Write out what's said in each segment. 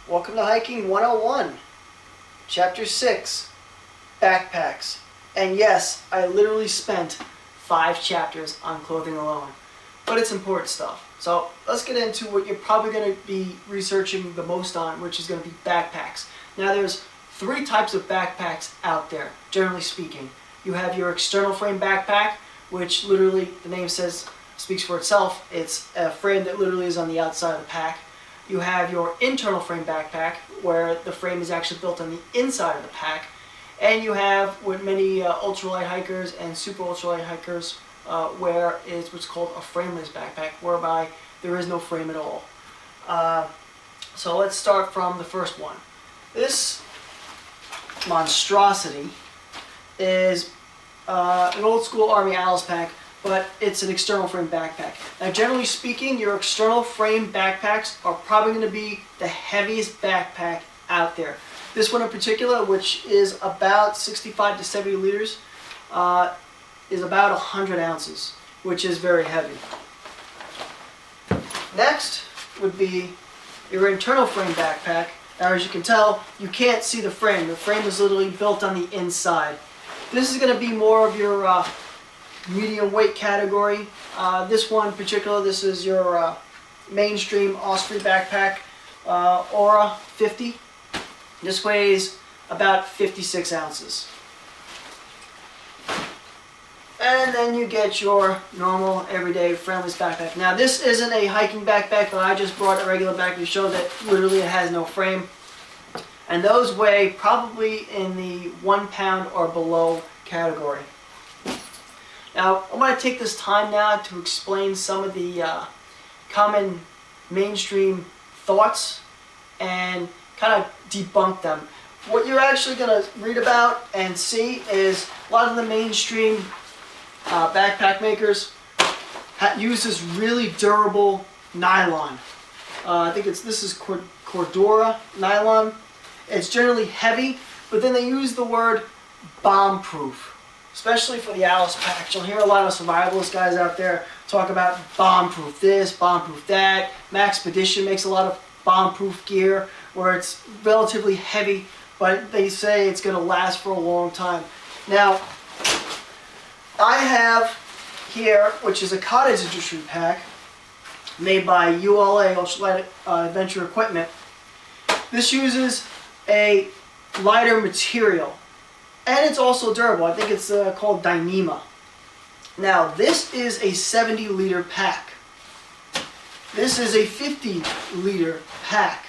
Welcome to Hiking 101, Chapter 6, Backpacks. And yes, I literally spent 5 chapters on clothing alone, but it's important stuff. So let's get into what you're probably going to be researching the most on, which is going to be backpacks. Now there's 3 types of backpacks out there, generally speaking. You have your external frame backpack, which literally, the name speaks for itself. It's a frame that literally is on the outside of the pack. You have your internal frame backpack, where the frame is actually built on the inside of the pack. And you have what many ultralight hikers and super ultralight hikers wear is what's called a frameless backpack, whereby there is no frame at all. So let's start from the first one. This monstrosity is an old school Army Alice pack, but it's an external frame backpack. Now generally speaking, your external frame backpacks are probably going to be the heaviest backpack out there. This one in particular, which is about 65 to 70 liters, is about 100 ounces, which is very heavy. Next would be your internal frame backpack. Now as you can tell, you can't see the frame. The frame is literally built on the inside. This is going to be more of your medium weight category. This one in particular, this is your mainstream Osprey backpack, Aura 50. This weighs about 56 ounces. And then you get your normal, everyday, frameless backpack. Now this isn't a hiking backpack, but I just brought a regular backpack to show that literally it has no frame. And those weigh probably in the 1 pound or below category. Now I'm going to take this time now to explain some of the common mainstream thoughts and kind of debunk them. What you're actually going to read about and see is a lot of the mainstream backpack makers use this really durable nylon. I think this is Cordura nylon. It's generally heavy, but then they use the word bomb-proof, especially for the Alice packs. You'll hear a lot of survivalist guys out there talk about bomb-proof this, bomb-proof that. Maxpedition makes a lot of bomb-proof gear where it's relatively heavy, but they say it's going to last for a long time. Now, I have here, which is a Cottage Industries pack made by ULA, Ultralight Adventure Equipment. This uses a lighter material, and it's also durable. I think it's called Dyneema. Now, this is a 70-liter pack. This is a 50-liter pack.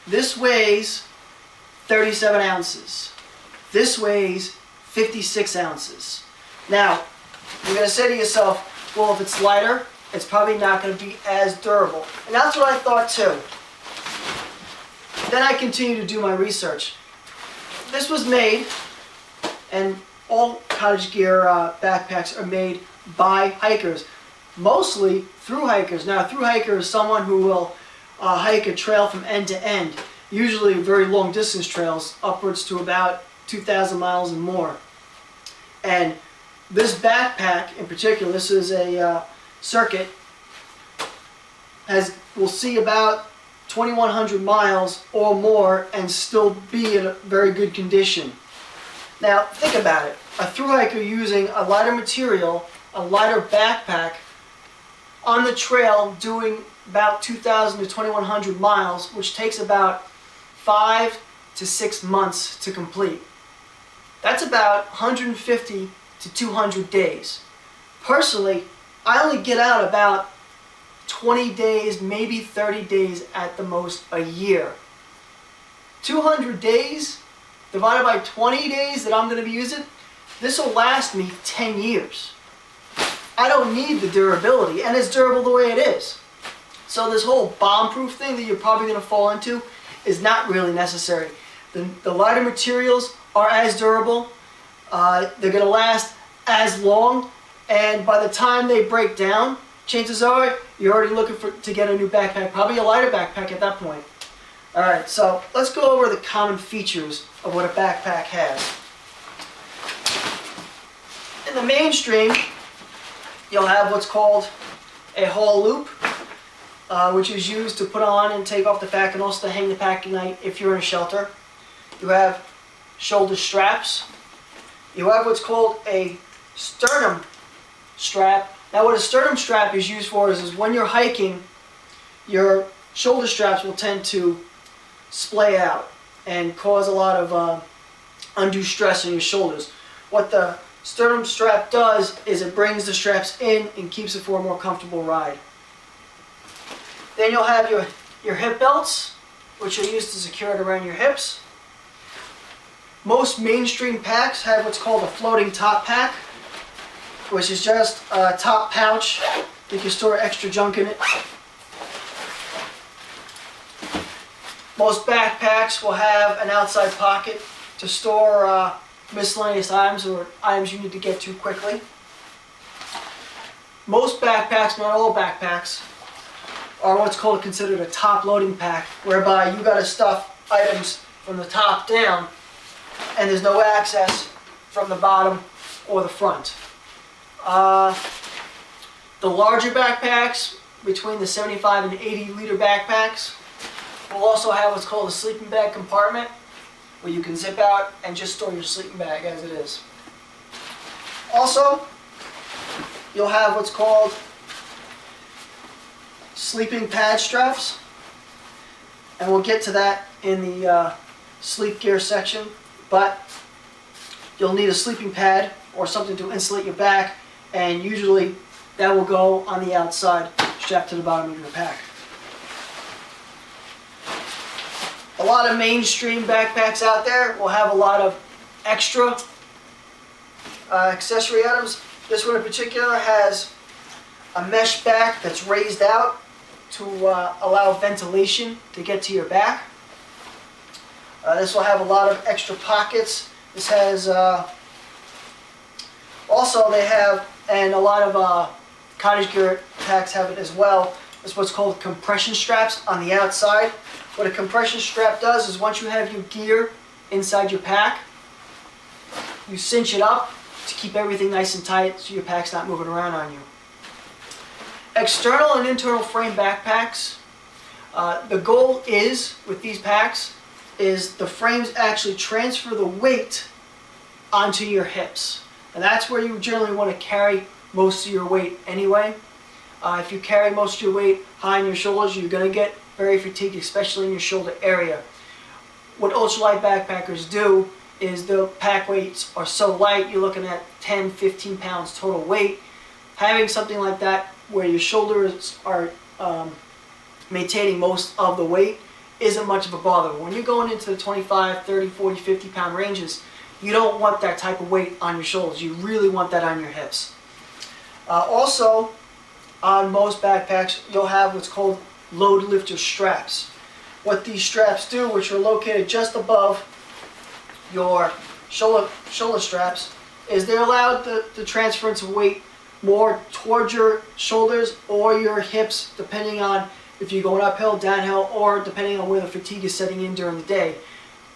This weighs 37 ounces. This weighs 56 ounces. Now, you're going to say to yourself, well, if it's lighter, it's probably not going to be as durable. And that's what I thought too. Then I continued to do my research. This was made, and all cottage gear backpacks are made by hikers, mostly through hikers. Now, a through hiker is someone who will hike a trail from end to end, usually very long distance trails, upwards to about 2,000 miles and more. And this backpack in particular, this is a circuit, will see about 2,100 miles or more and still be in a very good condition. Now think about it. A through hiker using a lighter material, a lighter backpack on the trail doing about 2,000 to 2,100 miles, which takes about 5 to 6 months to complete. That's about 150 to 200 days. Personally, I only get out about 20 days, maybe 30 days at the most a year. 200 days divided by 20 days that I'm going to be using, this will last me 10 years. I don't need the durability, and it's durable the way it is. So this whole bomb-proof thing that you're probably going to fall into is not really necessary. The lighter materials are as durable, they're going to last as long, and by the time they break down, chances are you're already looking to get a new backpack, probably a lighter backpack at that point. Alright, so let's go over the common features of what a backpack has. In the mainstream, you'll have what's called a haul loop. which is used to put on and take off the pack and also to hang the pack at night if you're in a shelter. You have shoulder straps. You have what's called a sternum strap. Now what a sternum strap is used for is when you're hiking, your shoulder straps will tend to splay out and cause a lot of undue stress on your shoulders. What the sternum strap does is it brings the straps in and keeps it for a more comfortable ride. Then you'll have your hip belts, which are used to secure it around your hips. Most mainstream packs have what's called a floating top pack, which is just a top pouch. You can store extra junk in it. Most backpacks will have an outside pocket to store miscellaneous items or items you need to get to quickly. Most backpacks, not all backpacks, are what's considered a top loading pack, whereby you got to stuff items from the top down and there's no access from the bottom or the front. The larger backpacks, between the 75 and 80 liter backpacks, will also have what's called a sleeping bag compartment where you can zip out and just store your sleeping bag as it is. Also, you'll have what's called sleeping pad straps, and we'll get to that in the sleep gear section, but you'll need a sleeping pad or something to insulate your back, and usually that will go on the outside strapped to the bottom of your pack. A lot of mainstream backpacks out there will have a lot of extra accessory items. This one in particular has a mesh back that's raised out to allow ventilation to get to your back. This will have a lot of extra pockets. This has also they have, and a lot of cottage gear packs have it as well. It's what's called compression straps on the outside. What a compression strap does is once you have your gear inside your pack, you cinch it up to keep everything nice and tight so your pack's not moving around on you. External and internal frame backpacks, the goal is, with these packs, is the frames actually transfer the weight onto your hips. And that's where you generally want to carry most of your weight anyway. If you carry most of your weight high on your shoulders, you're going to get very fatigued, especially in your shoulder area. What ultralight backpackers do is the pack weights are so light, you're looking at 10, 15 pounds total weight. Having something like that where your shoulders are maintaining most of the weight isn't much of a bother. When you're going into the 25, 30, 40, 50 pound ranges, you don't want that type of weight on your shoulders. You really want that on your hips. Also, on most backpacks, you'll have what's called load lifter straps. What these straps do, which are located just above your shoulder straps, is they're allowed the transference of weight more towards your shoulders or your hips, depending on if you're going uphill, downhill, or depending on where the fatigue is setting in during the day.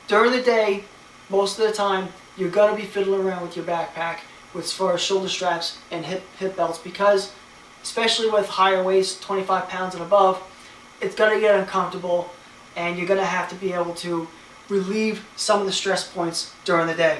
During the day, most of the time, you're going to be fiddling around with your backpack as far as shoulder straps and hip belts, because especially with higher weights, 25 pounds and above, it's going to get uncomfortable and you're going to have to be able to relieve some of the stress points during the day.